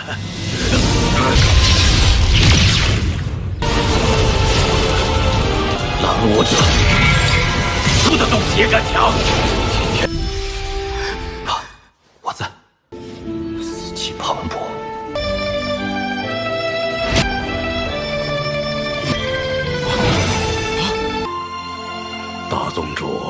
狼弩者，出得动也敢抢？好，我在。死气磅礴。大宗主。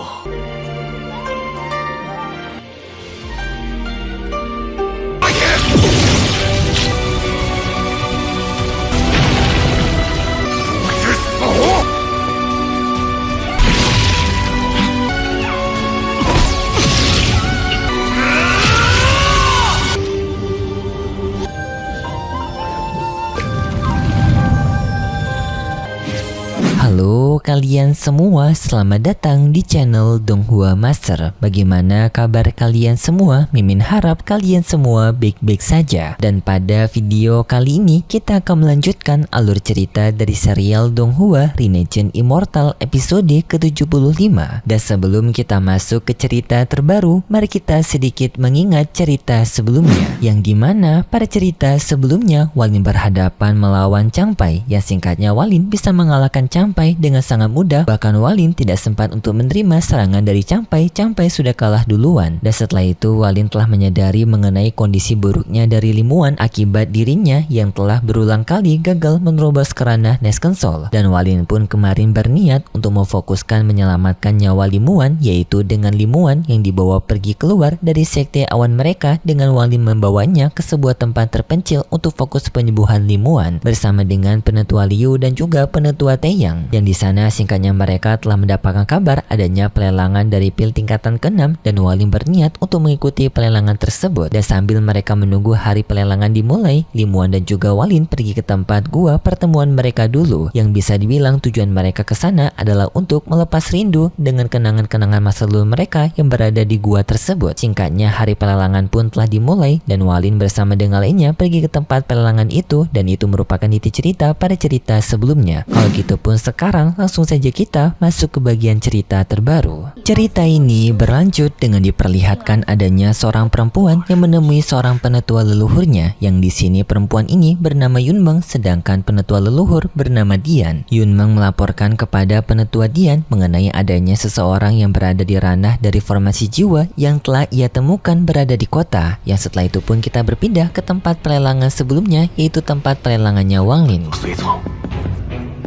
Halo kalian semua, selamat datang di channel Donghua Master. Bagaimana kabar kalian semua? Mimin harap kalian semua baik-baik saja. Dan pada video kali ini kita akan melanjutkan alur cerita dari serial Donghua Renegade Immortal episode ke-75. Dan sebelum kita masuk ke cerita terbaru, mari kita sedikit mengingat cerita sebelumnya, yang dimana pada cerita sebelumnya Walin berhadapan melawan Changpai, yang singkatnya Walin bisa mengalahkan Changpai dengan sangat mudah. Bahkan Walin tidak sempat untuk menerima serangan dari Changpai. Changpai sudah kalah duluan. Dan setelah itu Walin telah menyadari mengenai kondisi buruknya dari Limuan akibat dirinya yang telah berulang kali gagal menerobos ke ranah Nesken Soul. Dan Walin pun kemarin berniat untuk memfokuskan menyelamatkan nyawa Limuan, yaitu dengan Limuan yang dibawa pergi keluar dari sekte awan mereka dengan Walin membawanya ke sebuah tempat terpencil untuk fokus penyembuhan Limuan bersama dengan Penetua Liu dan juga Penetua Taeyang. Yang di sana singkatnya mereka telah mendapatkan kabar adanya pelelangan dari pil tingkatan ke-6 dan Walin berniat untuk mengikuti pelelangan tersebut. Dan sambil mereka menunggu hari pelelangan dimulai, Limuan dan juga Walin pergi ke tempat gua pertemuan mereka dulu, yang bisa dibilang tujuan mereka ke sana adalah untuk melepas rindu dengan kenangan-kenangan masa lalu mereka yang berada di gua tersebut. Singkatnya hari pelelangan pun telah dimulai dan Walin bersama dengan lainnya pergi ke tempat pelelangan itu, dan itu merupakan inti cerita pada cerita sebelumnya. Kalau gitu pun sekarang langsung saja kita masuk ke bagian cerita terbaru. Cerita ini berlanjut dengan diperlihatkan adanya seorang perempuan yang menemui seorang penetua leluhurnya, yang di sini perempuan ini bernama Yunmeng sedangkan penetua leluhur bernama Dian. Yunmeng melaporkan kepada penetua Dian mengenai adanya seseorang yang berada di ranah dari formasi jiwa yang telah ia temukan berada di kota. Yang setelah itu pun kita berpindah ke tempat pelelangan sebelumnya, yaitu tempat pelelangannya Wang Lin.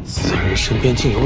此人身边竟有。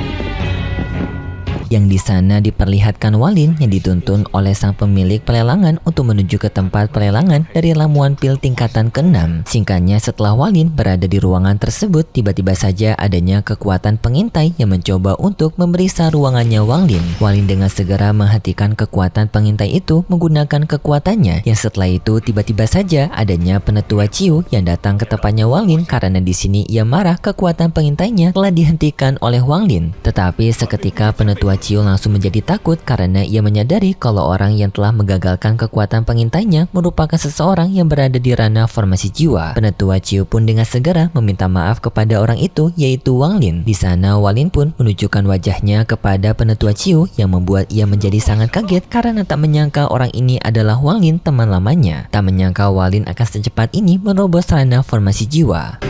Yang di sana diperlihatkan Walin yang dituntun oleh sang pemilik pelelangan untuk menuju ke tempat pelelangan dari ramuan pil tingkatan ke-6. Singkatnya setelah Walin berada di ruangan tersebut, tiba-tiba saja adanya kekuatan pengintai yang mencoba untuk memeriksa ruangannya Walin. Walin dengan segera menghentikan kekuatan pengintai itu menggunakan kekuatannya. Yang setelah itu tiba-tiba saja adanya penetua Ciu yang datang ke tempatnya Walin karena di sini ia marah kekuatan pengintainya telah dihentikan oleh Walin. Tetapi seketika penetua Ciu langsung menjadi takut karena ia menyadari kalau orang yang telah menggagalkan kekuatan pengintainya merupakan seseorang yang berada di ranah formasi jiwa. Penetua Ciu pun dengan segera meminta maaf kepada orang itu, yaitu Wang Lin. Di sana Walin pun menunjukkan wajahnya kepada penetua Ciu yang membuat ia menjadi sangat kaget karena tak menyangka orang ini adalah Wang Lin, teman lamanya. Tak menyangka Walin akan secepat ini menerobos ranah formasi jiwa.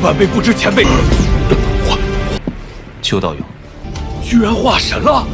晚辈不知前辈邱道友， 居然化神了！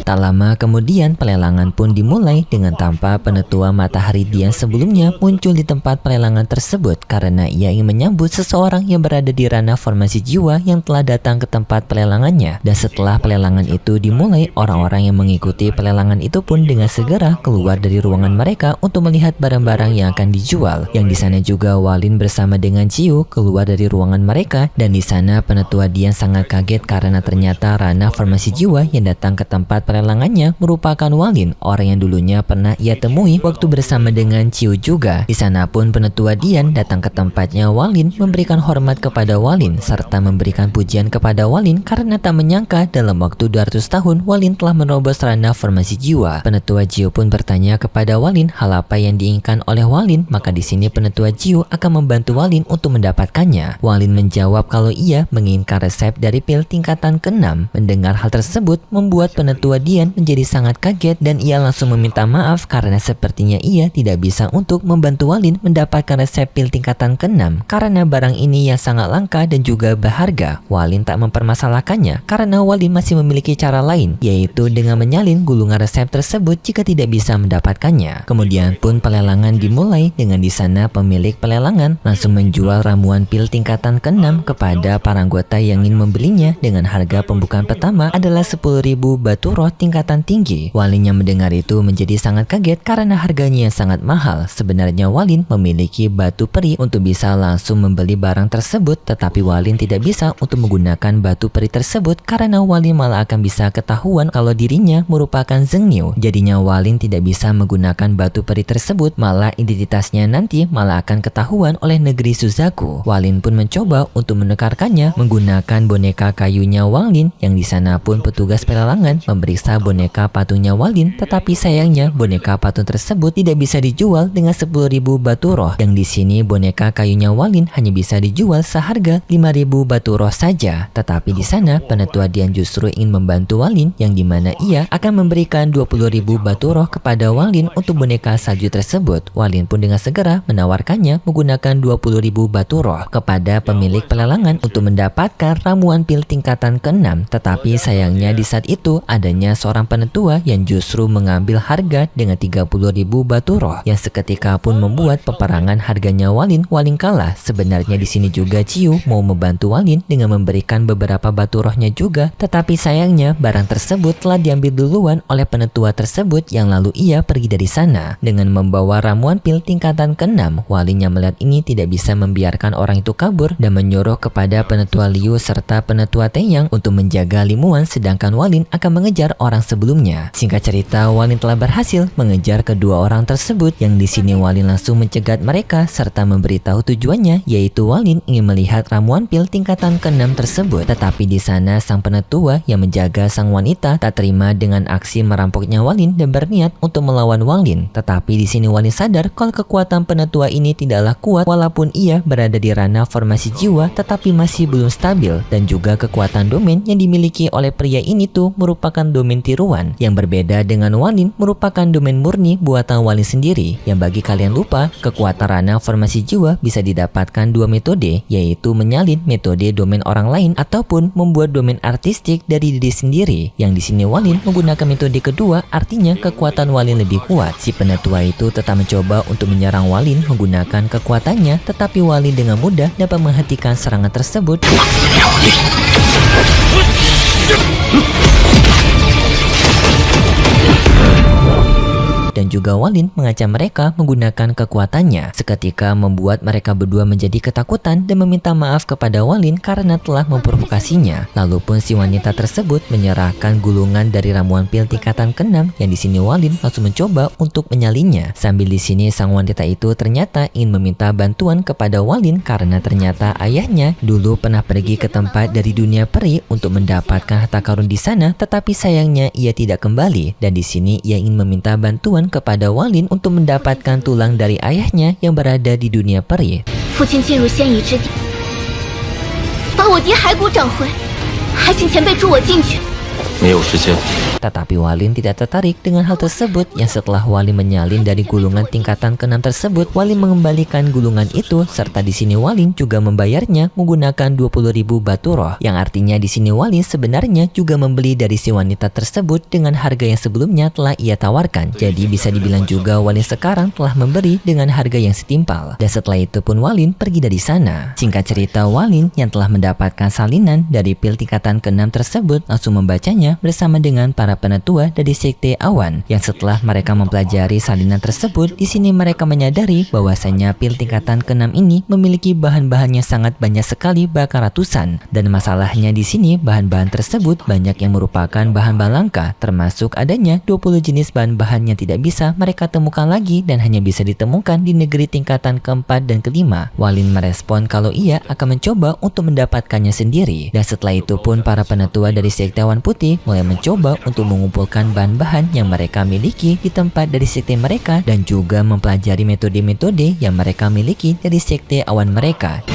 Tak lama kemudian pelelangan pun dimulai dengan tanpa penetua matahari Dian sebelumnya muncul di tempat pelelangan tersebut karena ia ingin menyambut seseorang yang berada di ranah formasi jiwa yang telah datang ke tempat pelelangannya. Dan setelah pelelangan itu dimulai, orang-orang yang mengikuti pelelangan itu pun dengan segera keluar dari ruangan mereka untuk melihat barang-barang yang akan dijual. Yang di sana juga Walin bersama dengan Ciu keluar dari ruangan mereka, dan di sana penetua Dian sangat kaget karena ternyata ranah formasi jiwa yang datang ke tempat pelelangannya merupakan Walin, orang yang dulunya pernah ia temui waktu bersama dengan Ciu juga. Di sana pun penetua Dian datang ke tempatnya Walin, memberikan hormat kepada Walin serta memberikan pujian kepada Walin karena tak menyangka dalam waktu 200 tahun Walin telah menerobos ranah formasi jiwa. Penetua Ciu pun bertanya kepada Walin hal apa yang diinginkan oleh Walin, maka di sini penetua Ciu akan membantu Walin untuk mendapatkannya. Walin menjawab kalau ia menginginkan resep dari pil tingkatan ke-6. Mendengar hal tersebut membuat penetua kemudian menjadi sangat kaget dan ia langsung meminta maaf karena sepertinya ia tidak bisa untuk membantu Walin mendapatkan resep pil tingkatan ke-6 karena barang ini yang sangat langka dan juga berharga. Walin tak mempermasalahkannya karena Walin masih memiliki cara lain, yaitu dengan menyalin gulungan resep tersebut jika tidak bisa mendapatkannya. Kemudian pun pelelangan dimulai dengan di sana pemilik pelelangan langsung menjual ramuan pil tingkatan ke-6 kepada para anggota yang ingin membelinya dengan harga pembukaan pertama adalah 10.000 batu roh tingkatan tinggi. Walin yang mendengar itu menjadi sangat kaget karena harganya yang sangat mahal. Sebenarnya Walin memiliki batu peri untuk bisa langsung membeli barang tersebut, tetapi Walin tidak bisa untuk menggunakan batu peri tersebut karena Walin malah akan bisa ketahuan kalau dirinya merupakan Zheng Niu. Jadinya Walin tidak bisa menggunakan batu peri tersebut, malah identitasnya nanti malah akan ketahuan oleh negeri Suzaku. Walin pun mencoba untuk menukarkannya menggunakan boneka kayunya Walin, yang di sana pun petugas pelelangan memeriksa boneka patungnya Walin, tetapi sayangnya boneka patung tersebut tidak bisa dijual dengan 10.000 batu roh, yang di sini boneka kayunya Walin hanya bisa dijual seharga 5.000 batu roh saja. Tetapi di sana penetua Dian justru ingin membantu Walin, yang dimana ia akan memberikan 20.000 batu roh kepada Walin untuk boneka salju tersebut. Walin pun dengan segera menawarkannya menggunakan 20.000 batu roh kepada pemilik pelelangan untuk mendapatkan ramuan pil tingkatan ke-6. Tetapi sayangnya di saat itu adanya seorang penetua yang justru mengambil harga dengan 30.000 batu roh, yang seketika pun membuat peperangan harganya Walin kalah. Sebenarnya di sini juga Ciu mau membantu Walin dengan memberikan beberapa batu rohnya juga, tetapi sayangnya barang tersebut telah diambil duluan oleh penetua tersebut yang lalu ia pergi dari sana dengan membawa ramuan pil tingkatan ke-6. Walin yang melihat ini tidak bisa membiarkan orang itu kabur dan menyuruh kepada penetua Liu serta penetua Taeyang untuk menjaga Limuan, sedangkan Walin akan mengejar orang sebelumnya. Singkat cerita, Walin telah berhasil mengejar kedua orang tersebut, yang di sini Walin langsung mencegat mereka serta memberitahu tujuannya, yaitu Walin ingin melihat ramuan pil tingkatan ke-6 tersebut. Tetapi di sana sang penetua yang menjaga sang wanita tak terima dengan aksi merampoknya Walin dan berniat untuk melawan Walin. Tetapi di sini Walin sadar kalau kekuatan penetua ini tidaklah kuat, walaupun ia berada di ranah formasi jiwa tetapi masih belum stabil, dan juga kekuatan domain yang dimiliki oleh pria ini tuh merupakan domain tiruan yang berbeda dengan Walin, merupakan domain murni buatan Walin sendiri. Yang bagi kalian lupa, kekuatan ranah formasi jiwa bisa didapatkan dua metode, yaitu menyalin metode domain orang lain ataupun membuat domain artistik dari diri sendiri. Yang di sini Walin menggunakan metode kedua, artinya kekuatan Walin lebih kuat. Si penetua itu tetap mencoba untuk menyerang Walin menggunakan kekuatannya, tetapi Walin dengan mudah dapat menghentikan serangan tersebut. Dan juga Walin mengancam mereka menggunakan kekuatannya, seketika membuat mereka berdua menjadi ketakutan dan meminta maaf kepada Walin karena telah memprovokasinya. Lalu pun si wanita tersebut menyerahkan gulungan dari ramuan pil tingkatan ke-6, yang di sini Walin langsung mencoba untuk menyalinnya. Sambil di sini sang wanita itu ternyata ingin meminta bantuan kepada Walin karena ternyata ayahnya dulu pernah pergi ke tempat dari dunia peri untuk mendapatkan harta karun di sana, tetapi sayangnya ia tidak kembali. Dan di sini ia ingin meminta bantuan kepada Walin untuk mendapatkan tulang dari ayahnya yang berada di dunia peri. 父亲进入仙夷之地，把我爹骸骨找回，还请前辈助我进去。 没有时间。 Tetapi Walin tidak tertarik dengan hal tersebut, yang setelah Walin menyalin dari gulungan tingkatan ke-6 tersebut, Walin mengembalikan gulungan itu, serta di sini Walin juga membayarnya menggunakan 20.000 batu roh, yang artinya di sini Walin sebenarnya juga membeli dari si wanita tersebut dengan harga yang sebelumnya telah ia tawarkan. Jadi bisa dibilang juga Walin sekarang telah memberi dengan harga yang setimpal. Dan setelah itu pun Walin pergi dari sana. Singkat cerita, Walin yang telah mendapatkan salinan dari pil tingkatan ke-6 tersebut langsung membacanya bersama dengan para penetua dari sekte awan, yang setelah mereka mempelajari salinan tersebut, di sini mereka menyadari bahwasanya pil tingkatan ke-6 ini memiliki bahan-bahannya sangat banyak sekali, bahkan ratusan. Dan masalahnya di sini bahan-bahan tersebut banyak yang merupakan bahan-bahan langka, termasuk adanya 20 jenis bahan-bahan yang tidak bisa mereka temukan lagi dan hanya bisa ditemukan di negeri tingkatan keempat dan kelima. Walin merespon kalau ia akan mencoba untuk mendapatkannya sendiri. Dan setelah itu pun para penetua dari sekte awan putih mulai mencoba untuk mengumpulkan bahan-bahan yang mereka miliki di tempat dari sekte mereka, dan juga mempelajari metode-metode yang mereka miliki dari sekte awan mereka.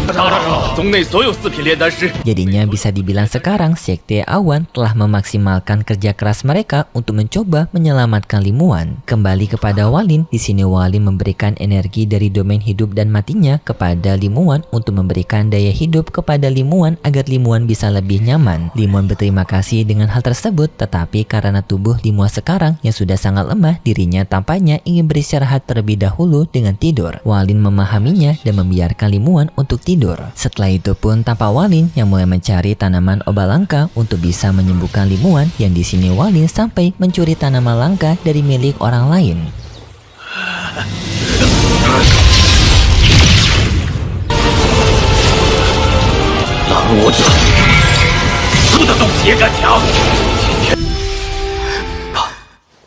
大长老，宗内所有4品炼丹师。 Jadinya bisa dibilang sekarang Sekte Awan telah memaksimalkan kerja keras mereka untuk mencoba menyelamatkan Limuan. Kembali kepada Walin, di sini Walin memberikan energi dari domain hidup dan matinya kepada Limuan untuk memberikan daya hidup kepada Limuan agar Limuan bisa lebih nyaman. Limuan berterima kasih dengan hal tersebut, tetapi karena tubuh Limuan sekarang yang sudah sangat lemah, dirinya tampaknya ingin beristirahat terlebih dahulu dengan tidur. Walin memahaminya dan membiarkan Limuan untuk tidur. Setelah itu pun tampak Walin yang mulai mencari tanaman obat langka untuk bisa menyembuhkan Limuan, yang di sini Walin sampai mencuri tanaman langka dari milik orang lain. 狼魔者，出得动铁杆墙。今天，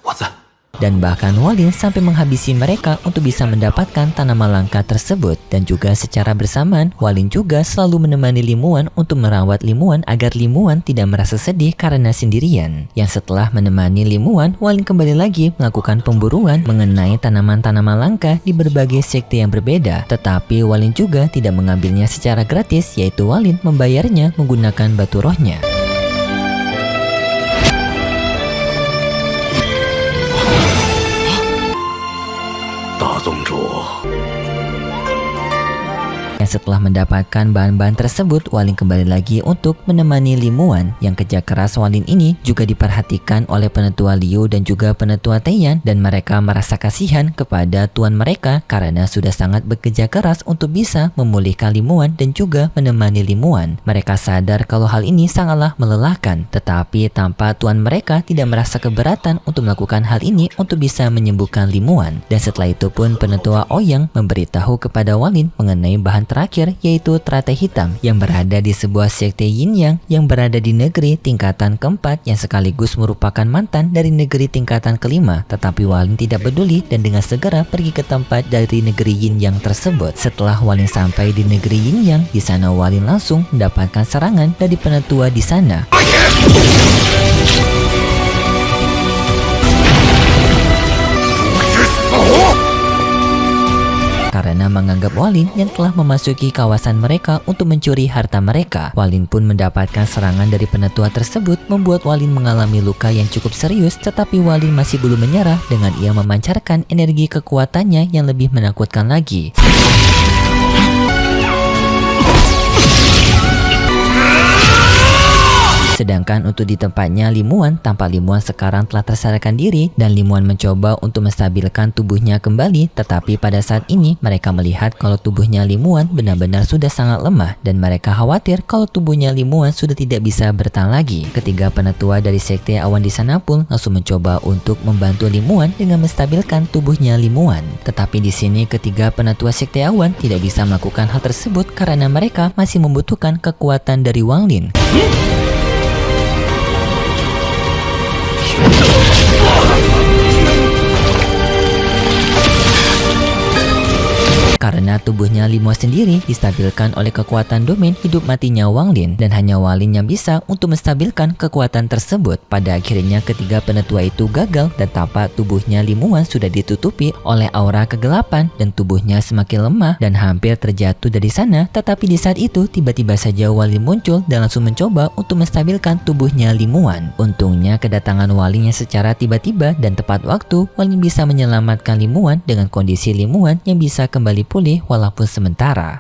我在。 Dan bahkan Walin sampai menghabisi mereka untuk bisa mendapatkan tanaman langka tersebut. Dan juga secara bersamaan, Walin juga selalu menemani Limuan untuk merawat Limuan agar Limuan tidak merasa sedih karena sendirian. Yang setelah menemani Limuan, Walin kembali lagi melakukan pemburuan mengenai tanaman-tanaman langka di berbagai sekte yang berbeda. Tetapi Walin juga tidak mengambilnya secara gratis, yaitu Walin membayarnya menggunakan batu rohnya. Yang setelah mendapatkan bahan-bahan tersebut, Walin kembali lagi untuk menemani Limuan. Yang kerja keras Walin ini juga diperhatikan oleh penetua Liu dan juga penetua Taiyan, dan mereka merasa kasihan kepada tuan mereka karena sudah sangat bekerja keras untuk bisa memulihkan Limuan dan juga menemani Limuan. Mereka sadar kalau hal ini sangatlah melelahkan, tetapi tanpa tuan mereka tidak merasa keberatan untuk melakukan hal ini untuk bisa menyembuhkan Limuan. Dan setelah itu pun penetua Ouyang memberitahu kepada Walin mengenai bahan terakhir, yaitu teratai hitam yang berada di sebuah sekte Yin Yang yang berada di negeri tingkatan keempat yang sekaligus merupakan mantan dari negeri tingkatan kelima. Tetapi Walin tidak peduli dan dengan segera pergi ke tempat dari negeri Yin Yang tersebut. Setelah Walin sampai di negeri Yin Yang, di sana Walin langsung mendapatkan serangan dari penetua di sana. Karena menganggap Walin yang telah memasuki kawasan mereka untuk mencuri harta mereka. Walin pun mendapatkan serangan dari penetua tersebut, membuat Walin mengalami luka yang cukup serius, tetapi Walin masih belum menyerah dengan ia memancarkan energi kekuatannya yang lebih menakutkan lagi. Sedangkan untuk di tempatnya Limuan, tampak Limuan sekarang telah tersadarkan diri dan Limuan mencoba untuk menstabilkan tubuhnya kembali. Tetapi pada saat ini mereka melihat kalau tubuhnya Limuan benar-benar sudah sangat lemah dan mereka khawatir kalau tubuhnya Limuan sudah tidak bisa bertahan lagi. Ketiga penetua dari sekte Awan di sana pun langsung mencoba untuk membantu Limuan dengan menstabilkan tubuhnya Limuan. Tetapi di sini ketiga penetua sekte Awan tidak bisa melakukan hal tersebut karena mereka masih membutuhkan kekuatan dari Walin. Karena tubuhnya Limuan sendiri distabilkan oleh kekuatan domain hidup matinya Walin, dan hanya Walin yang bisa untuk menstabilkan kekuatan tersebut. Pada akhirnya ketiga penetua itu gagal dan tampak tubuhnya Limuan sudah ditutupi oleh aura kegelapan dan tubuhnya semakin lemah dan hampir terjatuh dari sana. Tetapi di saat itu tiba-tiba saja Walin muncul dan langsung mencoba untuk menstabilkan tubuhnya Limuan. Untungnya kedatangan Walin yang secara tiba-tiba dan tepat waktu, Walin bisa menyelamatkan Limuan dengan kondisi Limuan yang bisa kembali pulih walaupun sementara.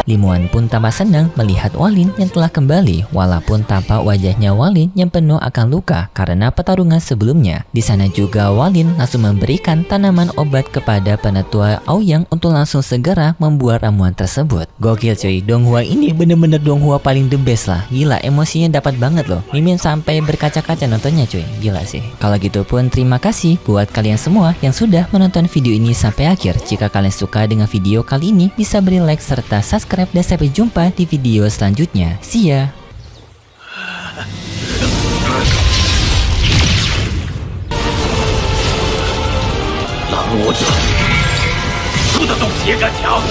Limuan pun tambah senang melihat Walin yang telah kembali, walaupun tampak wajahnya Walin yang penuh akan luka karena pertarungan sebelumnya. Di sana juga Walin langsung memberikan tanaman obat kepada penetua Aoyang untuk langsung segera membuat ramuan tersebut. Gokil cuy, Donghua ini bener-bener Donghua paling the best lah. Gila, emosinya dapat banget loh. Mimin sampai berkaca-kaca nontonnya cuy, gila sih. Kalau gitu pun terima kasih buat kalian semua yang sudah menonton video ini sampai akhir. Jika kalian suka dengan video kali ini, bisa beri like serta subscribe dan sampai jumpa di video selanjutnya. See ya! 狼魔者，出得动铁杆墙。